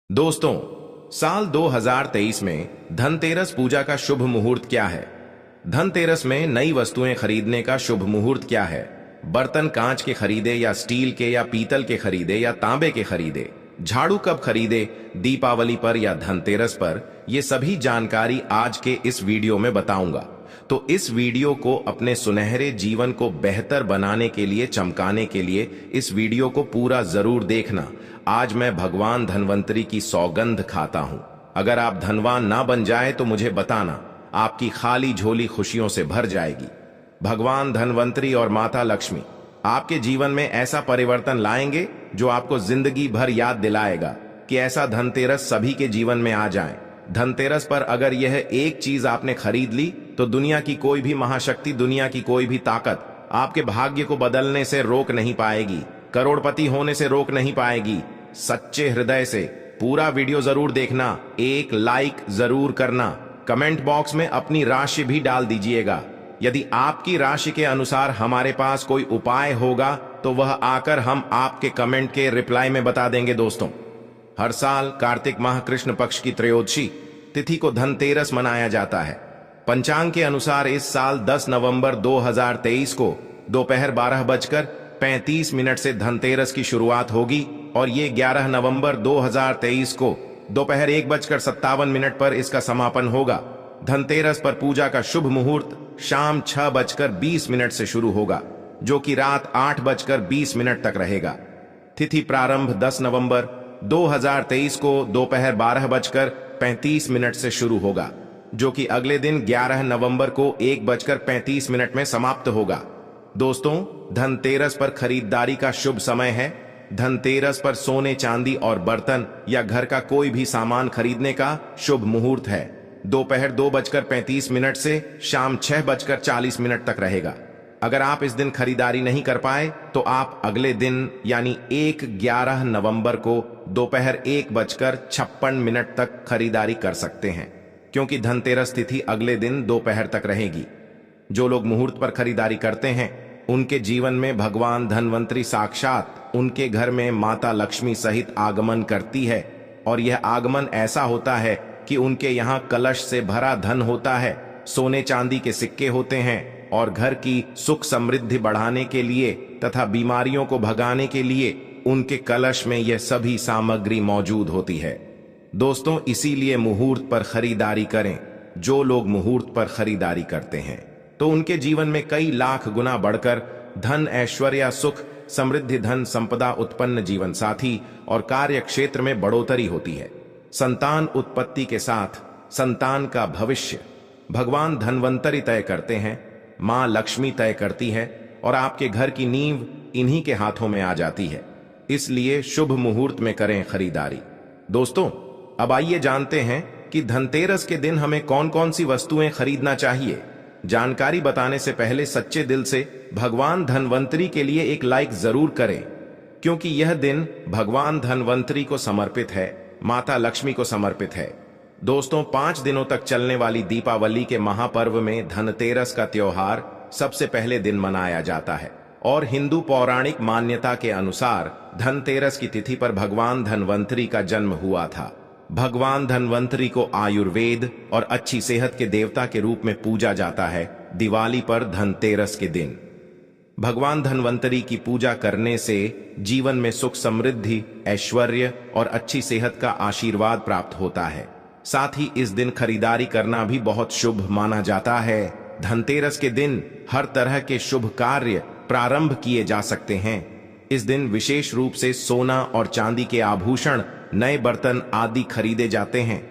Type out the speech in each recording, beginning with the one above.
दोस्तों, साल 2023 में धनतेरस पूजा का शुभ मुहूर्त क्या है? धनतेरस में नई वस्तुएं खरीदने का शुभ मुहूर्त क्या है? बर्तन कांच के खरीदे या स्टील के या पीतल के खरीदे या तांबे के खरीदे? झाड़ू कब खरीदे, दीपावली पर या धनतेरस पर? ये सभी जानकारी आज के इस वीडियो में बताऊंगा। तो इस वीडियो को अपने सुनहरे जीवन को बेहतर बनाने के लिए, चमकाने के लिए इस वीडियो को पूरा जरूर देखना। आज मैं भगवान धनवंतरी की सौगंध खाता हूं। अगर आप धनवान ना बन जाए तो मुझे बताना, आपकी खाली झोली खुशियों से भर जाएगी। भगवान धनवंतरी और माता लक्ष्मी आपके जीवन में ऐसा परिवर्तन लाएंगे जो आपको जिंदगी भर याद दिलाएगा कि ऐसा धनतेरस सभी के जीवन में आ जाए। धनतेरस पर अगर यह एक चीज आपने खरीद ली तो दुनिया की कोई भी महाशक्ति, दुनिया की कोई भी ताकत आपके भाग्य को बदलने से रोक नहीं पाएगी, करोड़पति होने से रोक नहीं पाएगी। सच्चे हृदय से पूरा वीडियो जरूर देखना, एक लाइक जरूर करना, कमेंट बॉक्स में अपनी राशि भी डाल दीजिएगा। यदि आपकी राशि के अनुसार हमारे पास कोई उपाय होगा तो वह आकर हम आपके कमेंट के रिप्लाई में बता देंगे। दोस्तों, हर साल कार्तिक माह कृष्ण पक्ष की त्रयोदशी तिथि को धनतेरस मनाया जाता है। पंचांग के अनुसार इस साल 10 नवंबर 2023 को दोपहर 12:35 से धनतेरस की शुरुआत होगी और ये 11 नवंबर 2023 को दोपहर 1:57 पर इसका समापन होगा। धनतेरस पर पूजा का शुभ मुहूर्त शाम 6:20 से शुरू होगा, जो कि रात 8:20 तक रहेगा। तिथि प्रारंभ 10 नवंबर 2023 को दोपहर 12:35 से शुरू होगा, जो कि अगले दिन 11 नवंबर को 1:35 में समाप्त होगा। दोस्तों, धनतेरस पर खरीदारी का शुभ समय है। धनतेरस पर सोने, चांदी और बर्तन या घर का कोई भी सामान खरीदने का शुभ मुहूर्त है। दोपहर 2:35 से शाम 6:40 तक रहेगा। अगर आप इस दिन खरीदारी नहीं कर पाए तो आप अगले दिन यानी 11 नवंबर को दोपहर 1:56 तक खरीदारी कर सकते हैं, क्योंकि धनतेरस तिथि अगले दिन दोपहर तक रहेगी। जो लोग मुहूर्त पर खरीदारी करते हैं उनके जीवन में भगवान धनवंतरी साक्षात उनके घर में माता लक्ष्मी सहित आगमन करती है, और यह आगमन ऐसा होता है कि उनके यहाँ कलश से भरा धन होता है, सोने चांदी के सिक्के होते हैं, और घर की सुख समृद्धि बढ़ाने के लिए तथा बीमारियों को भगाने के लिए उनके कलश में यह सभी सामग्री मौजूद होती है। दोस्तों, इसीलिए मुहूर्त पर खरीदारी करें। जो लोग मुहूर्त पर खरीदारी करते हैं तो उनके जीवन में कई लाख गुना बढ़कर धन, ऐश्वर्य, सुख समृद्धि, धन संपदा, उत्पन्न जीवन साथी और कार्य क्षेत्र में बढ़ोतरी होती है। संतान उत्पत्ति के साथ संतान का भविष्य भगवान धनवंतरी तय करते हैं, मां लक्ष्मी तय करती है, और आपके घर की नींव इन्हीं के हाथों में आ जाती है। इसलिए शुभ मुहूर्त में करें खरीदारी। दोस्तों, अब आइए जानते हैं कि धनतेरस के दिन हमें कौन कौन सी वस्तुएं खरीदना चाहिए। जानकारी बताने से पहले सच्चे दिल से भगवान धनवंतरी के लिए एक लाइक जरूर करें, क्योंकि यह दिन भगवान धनवंतरी को समर्पित है, माता लक्ष्मी को समर्पित है। दोस्तों, 5 दिनों तक चलने वाली दीपावली के महापर्व में धनतेरस का त्योहार सबसे पहले दिन मनाया जाता है, और हिंदू पौराणिक मान्यता के अनुसार धनतेरस की तिथि पर भगवान धनवंतरी का जन्म हुआ था। भगवान धनवंतरी को आयुर्वेद और अच्छी सेहत के देवता के रूप में पूजा जाता है। दिवाली पर धनतेरस के दिन भगवान धनवंतरी की पूजा करने से जीवन में सुख समृद्धि, ऐश्वर्य और अच्छी सेहत का आशीर्वाद प्राप्त होता है। साथ ही इस दिन खरीदारी करना भी बहुत शुभ माना जाता है। धनतेरस के दिन हर तरह के शुभ कार्य प्रारंभ किए जा सकते हैं। इस दिन विशेष रूप से सोना और चांदी के आभूषण, नए बर्तन आदि खरीदे जाते हैं।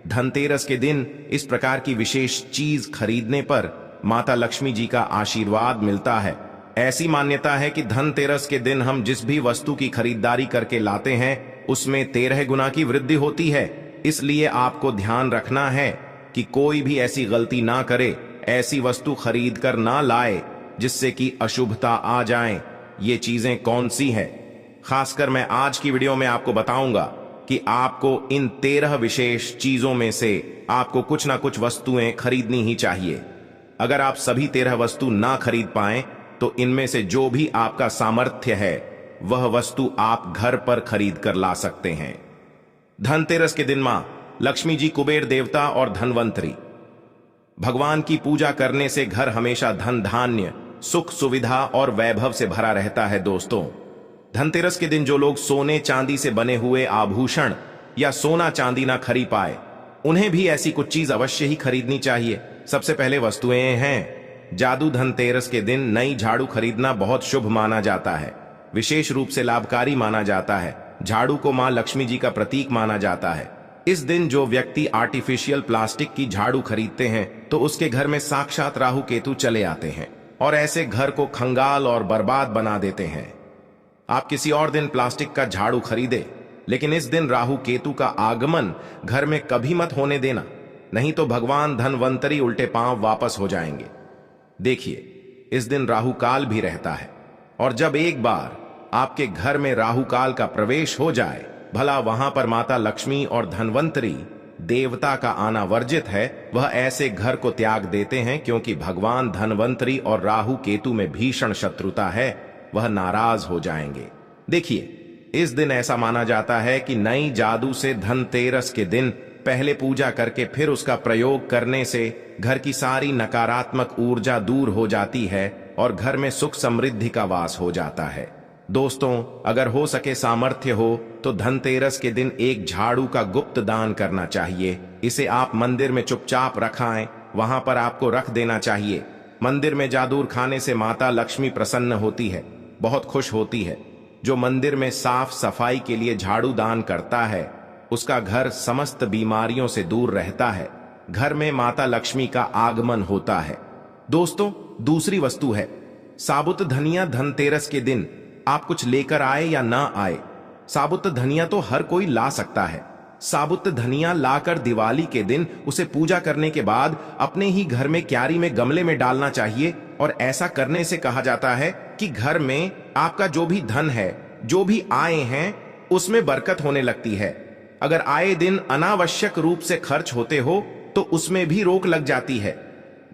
धनतेरस के दिन इस प्रकार की विशेष चीज खरीदने पर माता लक्ष्मी जी का आशीर्वाद मिलता है। ऐसी मान्यता है कि धनतेरस के दिन हम जिस भी वस्तु की खरीदारी करके लाते हैं उसमें 13 गुना की वृद्धि होती है। इसलिए आपको ध्यान रखना है कि कोई भी ऐसी गलती ना करे, ऐसी वस्तु खरीद कर ना लाए जिससे कि अशुभता आ जाए। ये चीजें कौन सी है, खासकर मैं आज की वीडियो में आपको बताऊंगा कि आपको इन 13 विशेष चीजों में से आपको कुछ ना कुछ वस्तुएं खरीदनी ही चाहिए। अगर आप सभी 13 वस्तु ना खरीद पाएं तो इनमें से जो भी आपका सामर्थ्य है वह वस्तु आप घर पर खरीद कर ला सकते हैं। धनतेरस के दिन मां लक्ष्मी जी, कुबेर देवता और धनवंतरी भगवान की पूजा करने से घर हमेशा धन धान्य, सुख सुविधा और वैभव से भरा रहता है। दोस्तों, धनतेरस के दिन जो लोग सोने चांदी से बने हुए आभूषण या सोना चांदी ना खरीद पाए, उन्हें भी ऐसी कुछ चीज अवश्य ही खरीदनी चाहिए। सबसे पहले वस्तुएं हैं जादू। धनतेरस के दिन नई झाड़ू खरीदना बहुत शुभ माना जाता है, विशेष रूप से लाभकारी माना जाता है। झाड़ू को मां लक्ष्मी जी का प्रतीक माना जाता है। इस दिन जो व्यक्ति आर्टिफिशियल प्लास्टिक की झाड़ू खरीदते हैं तो उसके घर में साक्षात राहु केतु चले आते हैं और ऐसे घर को खंगाल और बर्बाद बना देते हैं। आप किसी और दिन प्लास्टिक का झाड़ू खरीदे, लेकिन इस दिन राहु केतु का आगमन घर में कभी मत होने देना, नहीं तो भगवान धनवंतरी उल्टे पांव वापस हो जाएंगे। देखिए, इस दिन राहु काल भी रहता है और जब एक बार आपके घर में राहु काल का प्रवेश हो जाए, भला वहां पर माता लक्ष्मी और धनवंतरी देवता का आना वर्जित है। वह ऐसे घर को त्याग देते हैं क्योंकि भगवान धनवंतरी और राहु केतु में भीषण शत्रुता है, वह नाराज हो जाएंगे। देखिए, इस दिन ऐसा माना जाता है कि नई जादू से धनतेरस के दिन पहले पूजा करके फिर उसका प्रयोग करने से घर की सारी नकारात्मक ऊर्जा दूर हो जाती है और घर में सुख समृद्धि का वास हो जाता है। दोस्तों, अगर हो सके, सामर्थ्य हो तो धनतेरस के दिन एक झाड़ू का गुप्त दान करना चाहिए। इसे आप मंदिर में चुपचाप रखाएं, वहां पर आपको रख देना चाहिए। मंदिर में जादूर खाने से माता लक्ष्मी प्रसन्न होती है, बहुत खुश होती है। जो मंदिर में साफ सफाई के लिए झाड़ू दान करता है, उसका घर समस्त बीमारियों से दूर रहता है। घर में माता लक्ष्मी का आगमन होता है। दोस्तों, दूसरी वस्तु है साबुत धनिया। धनतेरस के दिन आप कुछ लेकर आए या ना आए, साबुत धनिया तो हर कोई ला सकता है। साबुत धनिया लाकर दिवाली के दिन उसे पूजा करने के बाद अपने ही घर में क्यारी में गमले में डालना चाहिए और ऐसा करने से कहा जाता है कि घर में आपका जो भी धन है, जो भी आए हैं, उसमें बरकत होने लगती है। अगर आए दिन अनावश्यक रूप से खर्च होते हो तो उसमें भी रोक लग जाती है।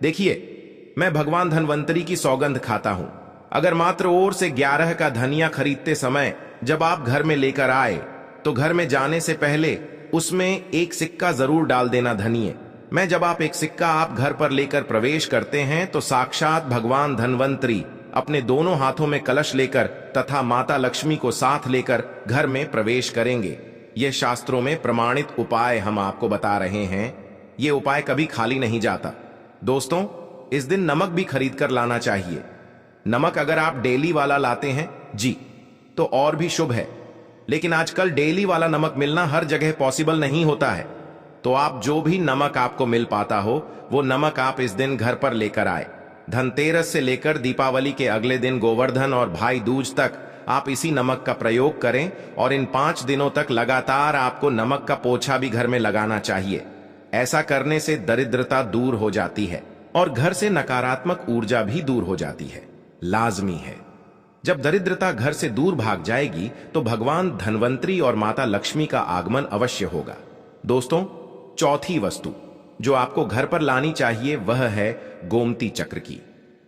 देखिए, मैं भगवान धनवंतरी की सौगंध खाता हूं, अगर मात्र ओर से 11 का धनिया खरीदते समय जब आप घर में लेकर आए तो घर में जाने से पहले उसमें एक सिक्का जरूर डाल देना धनिये में। जब आप एक सिक्का आप घर पर लेकर प्रवेश करते हैं तो साक्षात भगवान धनवंतरी अपने दोनों हाथों में कलश लेकर तथा माता लक्ष्मी को साथ लेकर घर में प्रवेश करेंगे। यह शास्त्रों में प्रमाणित उपाय हम आपको बता रहे हैं। यह उपाय कभी खाली नहीं जाता। दोस्तों, इस दिन नमक भी खरीद कर लाना चाहिए। नमक अगर आप डेली वाला लाते हैं जी तो और भी शुभ है, लेकिन आजकल डेली वाला नमक मिलना हर जगह पॉसिबल नहीं होता है। तो आप जो भी नमक आपको मिल पाता हो वो नमक आप इस दिन घर पर लेकर आए। धनतेरस से लेकर दीपावली के अगले दिन गोवर्धन और भाई दूज तक आप इसी नमक का प्रयोग करें और इन 5 दिनों तक लगातार आपको नमक का पोछा भी घर में लगाना चाहिए। ऐसा करने से दरिद्रता दूर हो जाती है और घर से नकारात्मक ऊर्जा भी दूर हो जाती है। लाजमी है, जब दरिद्रता घर से दूर भाग जाएगी तो भगवान धनवंतरी और माता लक्ष्मी का आगमन अवश्य होगा। दोस्तों, चौथी वस्तु जो आपको घर पर लानी चाहिए वह है गोमती चक्र की।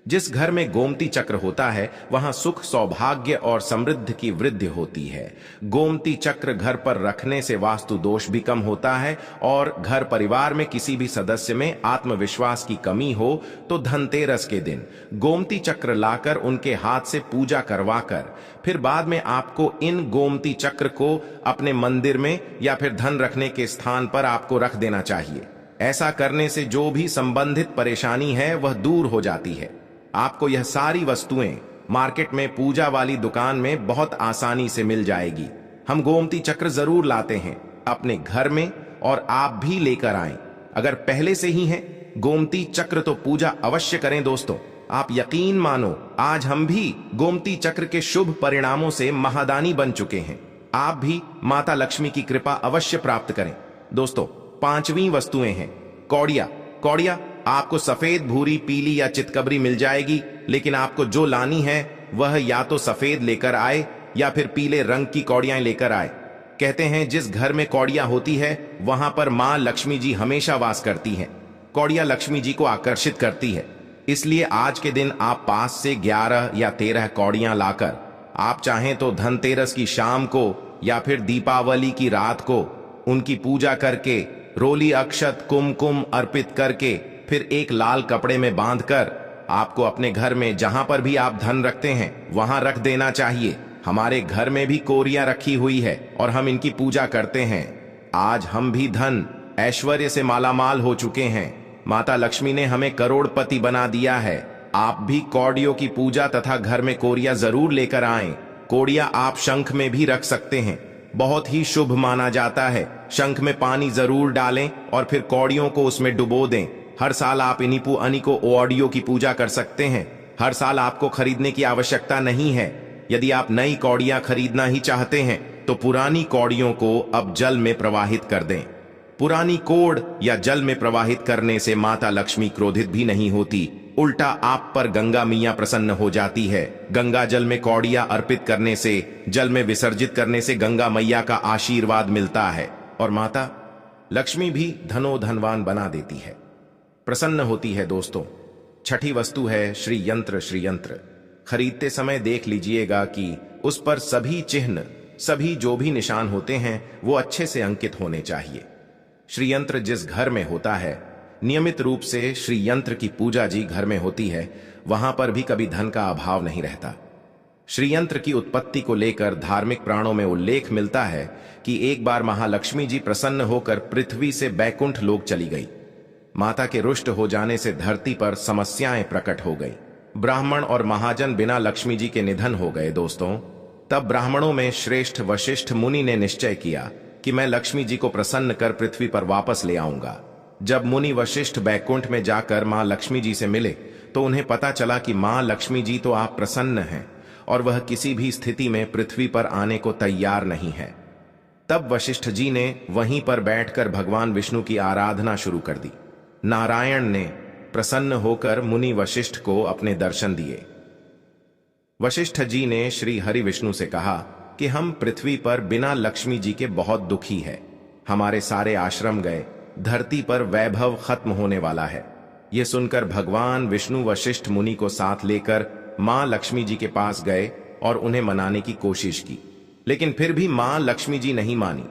जिस घर में गोमती चक्र होता है वहां सुख, सौभाग्य और समृद्धि की वृद्धि होती है। गोमती चक्र घर पर रखने से वास्तु दोष भी कम होता है और घर परिवार में किसी भी सदस्य में आत्मविश्वास की कमी हो तो धनतेरस के दिन गोमती चक्र लाकर उनके हाथ से पूजा करवाकर फिर बाद में आपको इन गोमती चक्र को अपने मंदिर में या फिर धन रखने के स्थान पर आपको रख देना चाहिए। ऐसा करने से जो भी संबंधित परेशानी है वह दूर हो जाती है। आपको यह सारी वस्तुएं मार्केट में पूजा वाली दुकान में बहुत आसानी से मिल जाएगी। हम गोमती चक्र जरूर लाते हैं अपने घर में और आप भी लेकर आएं। अगर पहले से ही है गोमती चक्र तो पूजा अवश्य करें। दोस्तों, आप यकीन मानो, आज हम भी गोमती चक्र के शुभ परिणामों से महादानी बन चुके हैं। आप भी माता लक्ष्मी की कृपा अवश्य प्राप्त करें। दोस्तों, 5वीं वस्तुएं हैं कौड़िया। कौड़िया आपको सफेद, भूरी, पीली या चितकबरी मिल जाएगी, लेकिन आपको जो लानी है वह या तो सफेद लेकर आए या फिर पीले रंग की कौड़ियां लेकर आए। कहते हैं जिस घर में कौड़िया होती है वहां पर मां लक्ष्मी जी हमेशा वास करती हैं। कौड़िया लक्ष्मी जी को आकर्षित करती है, इसलिए आज के दिन आप पास से 11 या 13 कौड़ियां लाकर आप चाहें तो धनतेरस की शाम को या फिर दीपावली की रात को उनकी पूजा करके, रोली अक्षत कुमकुम अर्पित करके, फिर एक लाल कपड़े में बांधकर आपको अपने घर में जहां पर भी आप धन रखते हैं वहां रख देना चाहिए। हमारे घर में भी कोरियां रखी हुई है और हम इनकी पूजा करते हैं। आज हम भी धन ऐश्वर्य से मालामाल हो चुके हैं। माता लक्ष्मी ने हमें करोड़पति बना दिया है। आप भी कौड़ियों की पूजा तथा घर में कोरिया जरूर लेकर आएं। कोड़िया आप शंख में भी रख सकते हैं, बहुत ही शुभ माना जाता है। शंख में पानी जरूर डालें और फिर कौड़ियों को उसमें डुबो दें। हर साल आप इनिपू अनिको ओडियो की पूजा कर सकते हैं। हर साल आपको खरीदने की आवश्यकता नहीं है। यदि आप नई कौड़ियां खरीदना ही चाहते हैं तो पुरानी कौड़ियों को अब जल में प्रवाहित कर दें। पुरानी कोड़ या जल में प्रवाहित करने से माता लक्ष्मी क्रोधित भी नहीं होती, उल्टा आप पर गंगा मैया प्रसन्न हो जाती है। गंगा जल में कौड़ियां अर्पित करने से, जल में विसर्जित करने से गंगा मैया का आशीर्वाद मिलता है और माता लक्ष्मी भी धनो धनवान बना देती है, प्रसन्न होती है। दोस्तों, छठी वस्तु है श्री यंत्र। श्री यंत्र खरीदते समय देख लीजिएगा कि उस पर सभी चिन्ह, सभी जो भी निशान होते हैं वो अच्छे से अंकित होने चाहिए। श्री यंत्र जिस घर में होता है, नियमित रूप से श्री यंत्र की पूजा जी घर में होती है, वहां पर भी कभी धन का अभाव नहीं रहता। श्री यंत्र की उत्पत्ति को लेकर धार्मिक पुराणों में उल्लेख मिलता है कि एक बार महालक्ष्मी जी प्रसन्न होकर पृथ्वी से बैकुंठ लोक चली गई। माता के रुष्ट हो जाने से धरती पर समस्याएं प्रकट हो गई। ब्राह्मण और महाजन बिना लक्ष्मी जी के निधन हो गए। दोस्तों, तब ब्राह्मणों में श्रेष्ठ वशिष्ठ मुनि ने निश्चय किया कि मैं लक्ष्मी जी को प्रसन्न कर पृथ्वी पर वापस ले आऊंगा। जब मुनि वशिष्ठ बैकुंठ में जाकर मां लक्ष्मी जी से मिले तो उन्हें पता चला कि मां लक्ष्मी जी तो आप प्रसन्न हैं और वह किसी भी स्थिति में पृथ्वी पर आने को तैयार नहीं है। तब वशिष्ठ जी ने वहीं पर बैठकर भगवान विष्णु की आराधना शुरू कर दी। नारायण ने प्रसन्न होकर मुनि वशिष्ठ को अपने दर्शन दिए। वशिष्ठ जी ने श्री हरि विष्णु से कहा कि हम पृथ्वी पर बिना लक्ष्मी जी के बहुत दुखी है। हमारे सारे आश्रम गए, धरती पर वैभव खत्म होने वाला है। यह सुनकर भगवान विष्णु वशिष्ठ मुनि को साथ लेकर मां लक्ष्मी जी के पास गए और उन्हें मनाने की कोशिश की, लेकिन फिर भी मां लक्ष्मी जी नहीं मानी।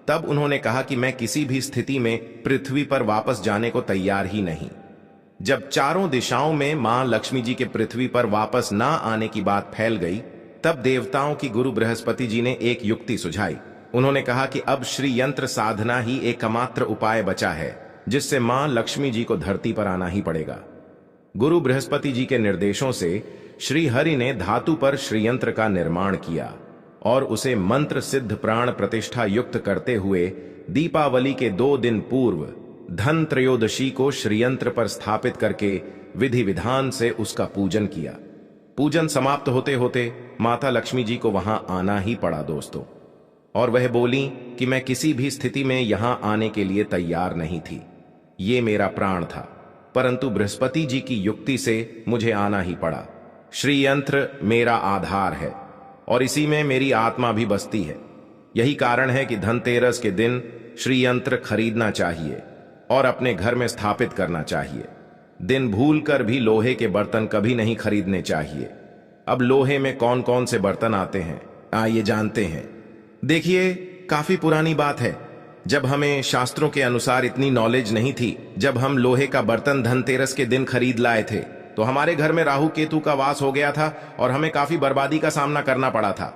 तब उन्होंने कहा कि मैं किसी भी स्थिति में पृथ्वी पर वापस जाने को तैयार ही नहीं। जब चारों दिशाओं में मां लक्ष्मी जी के पृथ्वी पर वापस ना आने की बात फैल गई, तब देवताओं की गुरु बृहस्पति जी ने एक युक्ति सुझाई। उन्होंने कहा कि अब श्री यंत्र साधना ही एकमात्र उपाय बचा है जिससे मां लक्ष्मी जी को धरती पर आना ही पड़ेगा। गुरु बृहस्पति जी के निर्देशों से श्री हरि ने धातु पर श्री यंत्र का निर्माण किया और उसे मंत्र सिद्ध प्राण प्रतिष्ठा युक्त करते हुए दीपावली के 2 दिन पूर्व धन त्रयोदशी को श्रीयंत्र पर स्थापित करके विधि विधान से उसका पूजन किया। पूजन समाप्त होते होते माता लक्ष्मी जी को वहां आना ही पड़ा दोस्तों, और वह बोली कि मैं किसी भी स्थिति में यहां आने के लिए तैयार नहीं थी। ये मेरा प्राण था, परंतु बृहस्पति जी की युक्ति से मुझे आना ही पड़ा। श्रीयंत्र मेरा आधार है और इसी में मेरी आत्मा भी बसती है। यही कारण है कि धनतेरस के दिन श्रीयंत्र खरीदना चाहिए और अपने घर में स्थापित करना चाहिए। दिन भूलकर भी लोहे के बर्तन कभी नहीं खरीदने चाहिए। अब लोहे में कौन कौन से बर्तन आते हैं आइए जानते हैं। देखिए, काफी पुरानी बात है, जब हमें शास्त्रों के अनुसार इतनी नॉलेज नहीं थी। जब हम लोहे का बर्तन धनतेरस के दिन खरीद लाए थे तो हमारे घर में राहु केतु का वास हो गया था और हमें काफी बर्बादी का सामना करना पड़ा था।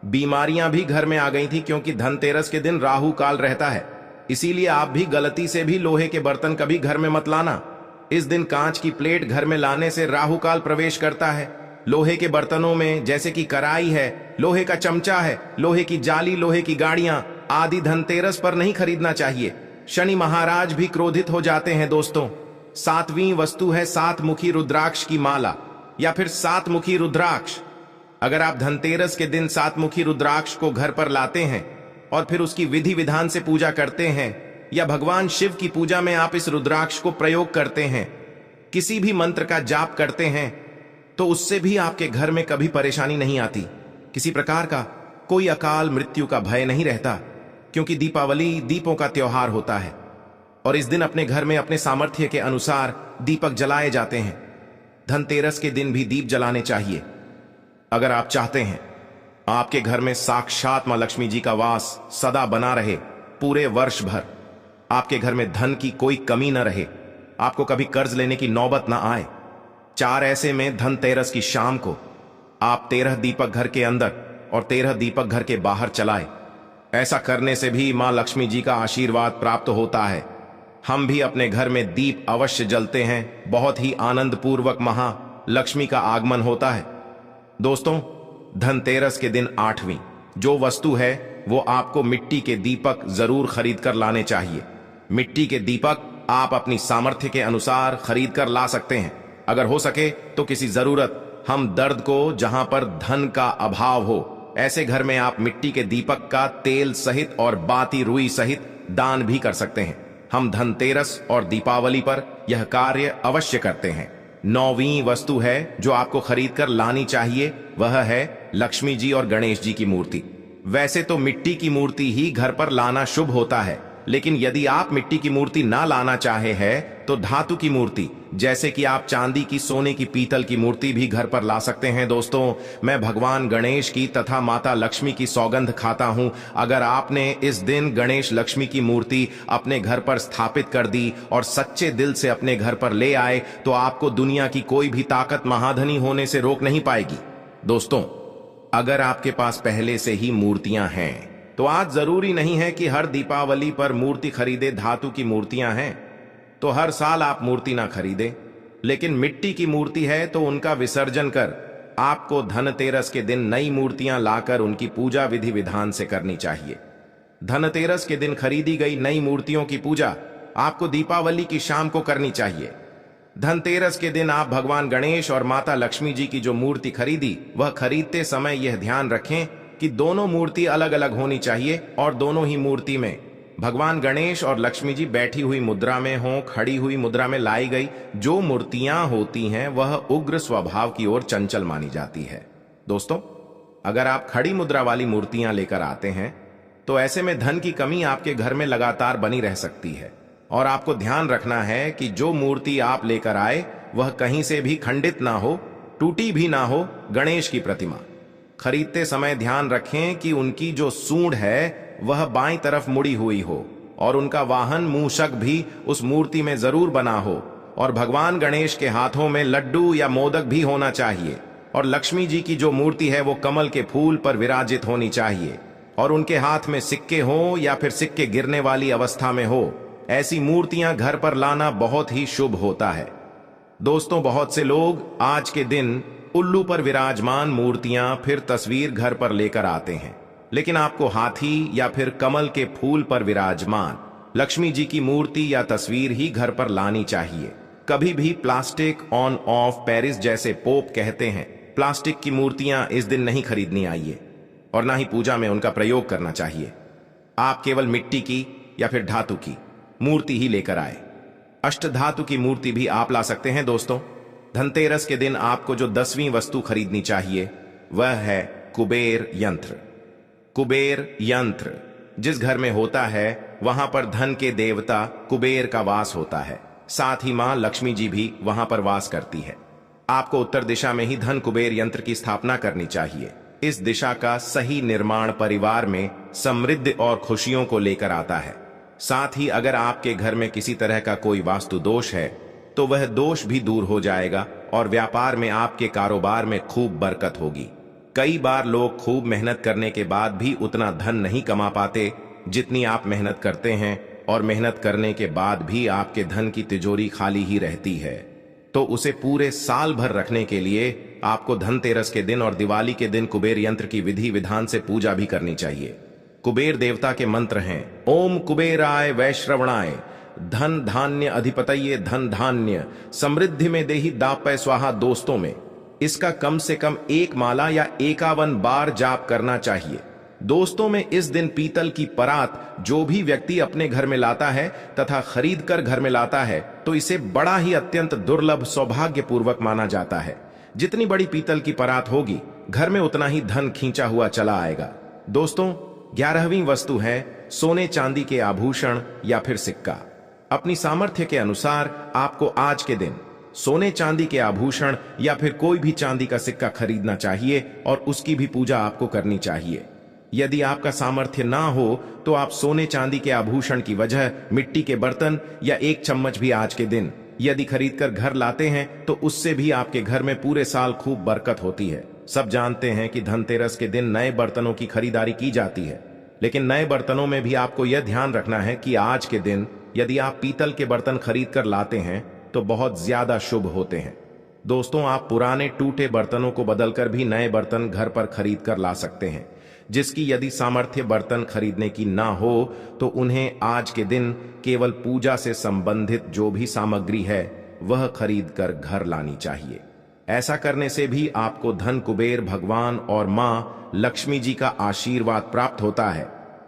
बीमारियां भी घर में आ गई थी क्योंकि धनतेरस के दिन राहु काल रहता है। इसीलिए आप भी गलती से भी लोहे के बर्तन कभी घर में मत लाना। इस दिन कांच की प्लेट घर में लाने से राहु काल प्रवेश करता है। लोहे के बर्तनों में जैसे कि कढ़ाई है, लोहे का चमचा है, लोहे की जाली, लोहे की गाड़ियां आदि धनतेरस पर नहीं खरीदना चाहिए। शनि महाराज भी क्रोधित हो जाते हैं दोस्तों। 7वीं वस्तु है 7 मुखी रुद्राक्ष की माला या फिर 7 मुखी रुद्राक्ष। अगर आप धनतेरस के दिन 7 मुखी रुद्राक्ष को घर पर लाते हैं और फिर उसकी विधि विधान से पूजा करते हैं या भगवान शिव की पूजा में आप इस रुद्राक्ष को प्रयोग करते हैं, किसी भी मंत्र का जाप करते हैं, तो उससे भी आपके घर में कभी परेशानी नहीं आती। किसी प्रकार का कोई अकाल मृत्यु का भय नहीं रहता, क्योंकि दीपावली दीपों का त्योहार होता है और इस दिन अपने घर में अपने सामर्थ्य के अनुसार दीपक जलाए जाते हैं। धनतेरस के दिन भी दीप जलाने चाहिए। अगर आप चाहते हैं आपके घर में साक्षात मां लक्ष्मी जी का वास सदा बना रहे, पूरे वर्ष भर आपके घर में धन की कोई कमी न रहे, आपको कभी कर्ज लेने की नौबत ना आए। 4 ऐसे में धनतेरस की शाम को आप 13 दीपक घर के अंदर और 13 दीपक घर के बाहर जलाए। ऐसा करने से भी मां लक्ष्मी जी का आशीर्वाद प्राप्त होता है। हम भी अपने घर में दीप अवश्य जलते हैं। बहुत ही आनंद पूर्वक महालक्ष्मी का आगमन होता है। दोस्तों, धनतेरस के दिन 8वीं जो वस्तु है वो आपको मिट्टी के दीपक जरूर खरीद कर लाने चाहिए। मिट्टी के दीपक आप अपनी सामर्थ्य के अनुसार खरीद कर ला सकते हैं। अगर हो सके तो किसी जरूरत हम दर्द को जहां पर धन का अभाव हो, ऐसे घर में आप मिट्टी के दीपक का तेल सहित और बाती रुई सहित दान भी कर सकते हैं। हम धनतेरस और दीपावली पर यह कार्य अवश्य करते हैं। 9वीं वस्तु है जो आपको खरीद कर लानी चाहिए, वह है लक्ष्मी जी और गणेश जी की मूर्ति। वैसे तो मिट्टी की मूर्ति ही घर पर लाना शुभ होता है, लेकिन यदि आप मिट्टी की मूर्ति ना लाना चाहे हैं तो धातु की मूर्ति, जैसे कि आप चांदी की, सोने की, पीतल की मूर्ति भी घर पर ला सकते हैं। दोस्तों, मैं भगवान गणेश की तथा माता लक्ष्मी की सौगंध खाता हूं, अगर आपने इस दिन गणेश लक्ष्मी की मूर्ति अपने घर पर स्थापित कर दी और सच्चे दिल से अपने घर पर ले आए तो आपको दुनिया की कोई भी ताकत महाधनी होने से रोक नहीं पाएगी। दोस्तों, अगर आपके पास पहले से ही मूर्तियां हैं तो आज जरूरी नहीं है कि हर दीपावली पर मूर्ति खरीदे। धातु की मूर्तियां हैं तो हर साल आप मूर्ति ना खरीदें, लेकिन मिट्टी की मूर्ति है तो उनका विसर्जन कर आपको धनतेरस के दिन नई मूर्तियां लाकर उनकी पूजा विधि विधान से करनी चाहिए। धनतेरस के दिन खरीदी गई नई मूर्तियों की पूजा आपको दीपावली की शाम को करनी चाहिए। धनतेरस के दिन आप भगवान गणेश और माता लक्ष्मी जी की जो मूर्ति खरीदी, वह खरीदते समय यह ध्यान रखें कि दोनों मूर्ति अलग अलग होनी चाहिए और दोनों ही मूर्ति में भगवान गणेश और लक्ष्मी जी बैठी हुई मुद्रा में हो, खड़ी हुई मुद्रा में लाई गई जो मूर्तियां होती हैं वह उग्र स्वभाव की ओर चंचल मानी जाती है। दोस्तों, अगर आप खड़ी मुद्रा वाली मूर्तियां लेकर आते हैं तो ऐसे में धन की कमी आपके घर में लगातार बनी रह सकती है और आपको ध्यान रखना है कि जो मूर्ति आप लेकर आए वह कहीं से भी खंडित ना हो, टूटी भी ना हो। गणेश की प्रतिमा खरीदते समय ध्यान रखें कि उनकी जो सूंड है वह बाईं तरफ मुड़ी हुई हो और उनका वाहन मूषक भी उस मूर्ति में जरूर बना हो और भगवान गणेश के हाथों में लड्डू या मोदक भी होना चाहिए और लक्ष्मी जी की जो मूर्ति है वो कमल के फूल पर विराजित होनी चाहिए और उनके हाथ में सिक्के हो या फिर सिक्के गिरने वाली अवस्था में हो। ऐसी मूर्तियां घर पर लाना बहुत ही शुभ होता है। दोस्तों, बहुत से लोग आज के दिन उल्लू पर विराजमान मूर्तियां फिर तस्वीर घर पर लेकर आते हैं, लेकिन आपको हाथी या फिर कमल के फूल पर विराजमान लक्ष्मी जी की मूर्ति या तस्वीर ही घर पर लानी चाहिए। कभी भी प्लास्टिक ऑन ऑफ पेरिस जैसे पोप कहते हैं प्लास्टिक की मूर्तियां इस दिन नहीं खरीदनी आइए और ना ही पूजा में उनका प्रयोग करना चाहिए। आप केवल मिट्टी की या फिर धातु की मूर्ति ही लेकर आए। अष्टधातु की मूर्ति भी आप ला सकते हैं। दोस्तों, धनतेरस के दिन आपको जो 10वीं वस्तु खरीदनी चाहिए वह है कुबेर यंत्र। कुबेर यंत्र जिस घर में होता है वहां पर धन के देवता कुबेर का वास होता है, साथ ही मां लक्ष्मी जी भी वहां पर वास करती है। आपको उत्तर दिशा में ही धन कुबेर यंत्र की स्थापना करनी चाहिए। इस दिशा का सही निर्माण परिवार में समृद्धि और खुशियों को लेकर आता है। साथ ही अगर आपके घर में किसी तरह का कोई वास्तु दोष है तो वह दोष भी दूर हो जाएगा और व्यापार में आपके कारोबार में खूब बरकत होगी। कई बार लोग खूब मेहनत करने के बाद भी उतना धन नहीं कमा पाते जितनी आप मेहनत करते हैं और मेहनत करने के बाद भी आपके धन की तिजोरी खाली ही रहती है। तो उसे पूरे साल भर रखने के लिए आपको धनतेरस के दिन और दिवाली के दिन कुबेर यंत्र की विधि विधान से पूजा भी करनी चाहिए। कुबेर देवता के मंत्र हैं ओम कुबेराय वैश्रवणाय धन धान्य अधिपतये धन धान्य समृद्धि में देहि दापय स्वाहा। दोस्तों में इसका कम से कम 1 माला या 51 बार जाप करना चाहिए। दोस्तों में इस दिन पीतल की परात जो भी व्यक्ति अपने घर में लाता है तथा खरीद कर घर में लाता है तो इसे बड़ा ही अत्यंत दुर्लभ सौभाग्यपूर्वक माना जाता है। जितनी बड़ी पीतल की परात होगी घर में उतना ही धन खींचा हुआ चला आएगा। दोस्तों, 11वीं वस्तु है सोने चांदी के आभूषण या फिर सिक्का। अपनी सामर्थ्य के अनुसार आपको आज के दिन सोने चांदी के आभूषण या फिर कोई भी चांदी का सिक्का खरीदना चाहिए और उसकी भी पूजा आपको करनी चाहिए। यदि आपका सामर्थ्य ना हो तो आप सोने चांदी के आभूषण की वजह मिट्टी के बर्तन या एक चम्मच भी आज के दिन यदि खरीद कर घर लाते हैं तो उससे भी आपके घर में पूरे साल खूब बरकत होती है। सब जानते हैं कि धनतेरस के दिन नए बर्तनों की खरीदारी की जाती है, लेकिन नए बर्तनों में भी आपको यह ध्यान रखना है कि आज के दिन यदि आप पीतल के बर्तन खरीद कर लाते हैं तो बहुत ज्यादा शुभ होते हैं। दोस्तों, आप पुराने टूटे बर्तनों को बदलकर भी नए बर्तन घर पर खरीद कर ला सकते हैं। जिसकी यदि सामर्थ्य बर्तन खरीदने की ना हो तो उन्हें आज के दिन केवल पूजा से संबंधित जो भी सामग्री है वह खरीद कर घर लानी चाहिए। ऐसा करने से भी आपको धन कुबेर भगवान और मां लक्ष्मी जी का आशीर्वाद प्राप्त होता है।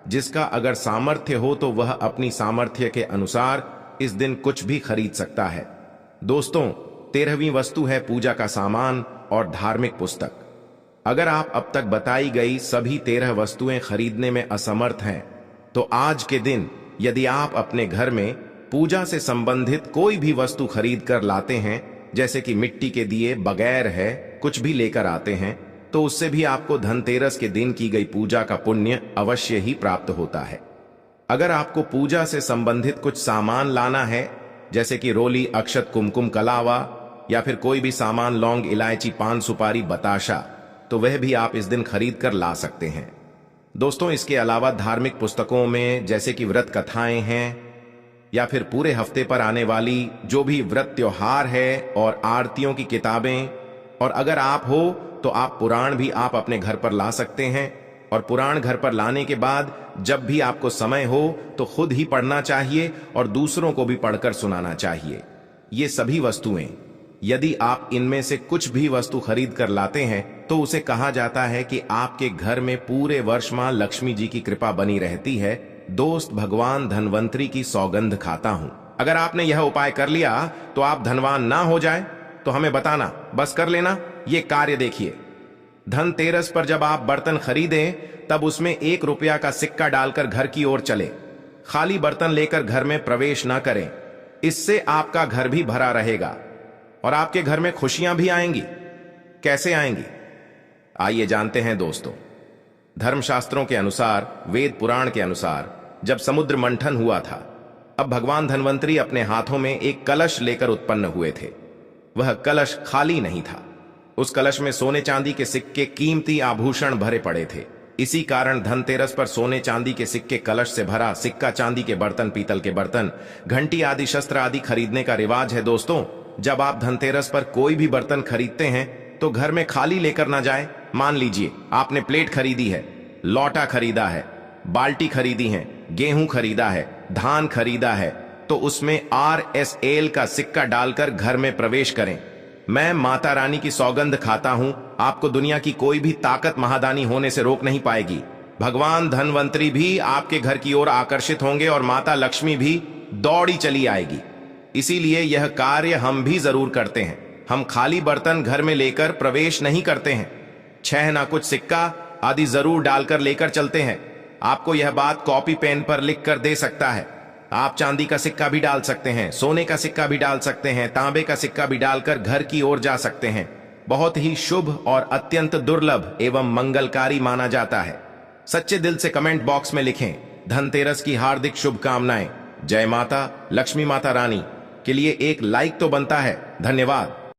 जिसका अगर सामर्थ्य हो तो वह अपनी सामर्थ्य के अनुसार इस दिन कुछ भी खरीद सकता है। दोस्तों, 13वीं वस्तु है पूजा का सामान और धार्मिक पुस्तक। अगर आप अब तक बताई गई सभी 13 वस्तुएं खरीदने में असमर्थ हैं तो आज के दिन यदि आप अपने घर में पूजा से संबंधित कोई भी वस्तु खरीद कर लाते हैं, जैसे कि मिट्टी के दिए बगैर है कुछ भी लेकर आते हैं, तो उससे भी आपको धनतेरस के दिन की गई पूजा का पुण्य अवश्य ही प्राप्त होता है। अगर आपको पूजा से संबंधित कुछ सामान लाना है, जैसे कि रोली, अक्षत, कुमकुम, कलावा या फिर कोई भी सामान, लौंग, इलायची, पान सुपारी, बताशा, तो वह भी आप इस दिन खरीद कर ला सकते हैं। दोस्तों, इसके अलावा धार्मिक पुस्तकों में जैसे कि व्रत कथाएं हैं या फिर पूरे हफ्ते पर आने वाली जो भी व्रत त्योहार है और आरतियों की किताबें, और अगर आप हो तो आप पुराण भी आप अपने घर पर ला सकते हैं। और पुराण घर पर लाने के बाद जब भी आपको समय हो तो खुद ही पढ़ना चाहिए और दूसरों को भी पढ़कर सुनाना चाहिए। ये सभी वस्तुएं यदि आप इनमें से कुछ भी वस्तु खरीद कर लाते हैं तो उसे कहा जाता है कि आपके घर में पूरे वर्ष मां लक्ष्मी जी की कृपा बनी रहती है। दोस्त, भगवान धनवंतरी की सौगंध खाता हूं। अगर आपने यह उपाय कर लिया तो आप धनवान ना हो जाए तो हमें बताना, बस कर लेना। ये कार्य देखिए, धनतेरस पर जब आप बर्तन खरीदें तब उसमें 1 रुपया का सिक्का डालकर घर की ओर चले। खाली बर्तन लेकर घर में प्रवेश ना करें, इससे आपका घर भी भरा रहेगा और आपके घर में खुशियां भी आएंगी। कैसे आएंगी, आइए जानते हैं दोस्तों। धर्मशास्त्रों के अनुसार, वेद पुराण के अनुसार, जब समुद्र मंथन हुआ था, अब भगवान धनवंतरी अपने हाथों में एक कलश लेकर उत्पन्न हुए थे। वह कलश खाली नहीं था, उस कलश में सोने चांदी के सिक्के, कीमती आभूषण भरे पड़े थे। इसी कारण धनतेरस पर सोने चांदी के सिक्के, कलश से भरा सिक्का, चांदी के बर्तन, पीतल के बर्तन, घंटी आदि, शस्त्र आदि खरीदने का रिवाज है। दोस्तों, जब आप धनतेरस पर कोई भी बर्तन खरीदते हैं तो घर में खाली लेकर ना जाए। मान लीजिए आपने प्लेट खरीदी है, लौटा खरीदा है, बाल्टी खरीदी है, गेहूं खरीदा है, धान खरीदा है, तो उसमें RSL का सिक्का डालकर घर में प्रवेश करें। मैं माता रानी की सौगंध खाता हूं, आपको दुनिया की कोई भी ताकत महादानी होने से रोक नहीं पाएगी। भगवान धनवंतरी भी आपके घर की ओर आकर्षित होंगे और माता लक्ष्मी भी दौड़ी चली आएगी। इसीलिए यह कार्य हम भी जरूर करते हैं। हम खाली बर्तन घर में लेकर प्रवेश नहीं करते हैं। 6 ना कुछ सिक्का आदि जरूर डालकर लेकर चलते हैं। आपको यह बात कॉपी पेन पर लिख कर दे सकता है। आप चांदी का सिक्का भी डाल सकते हैं, सोने का सिक्का भी डाल सकते हैं, तांबे का सिक्का भी डालकर घर की ओर जा सकते हैं। बहुत ही शुभ और अत्यंत दुर्लभ एवं मंगलकारी माना जाता है। सच्चे दिल से कमेंट बॉक्स में लिखें, धनतेरस की हार्दिक शुभकामनाएं। जय माता लक्ष्मी माता रानी के लिए एक लाइक तो बनता है। धन्यवाद।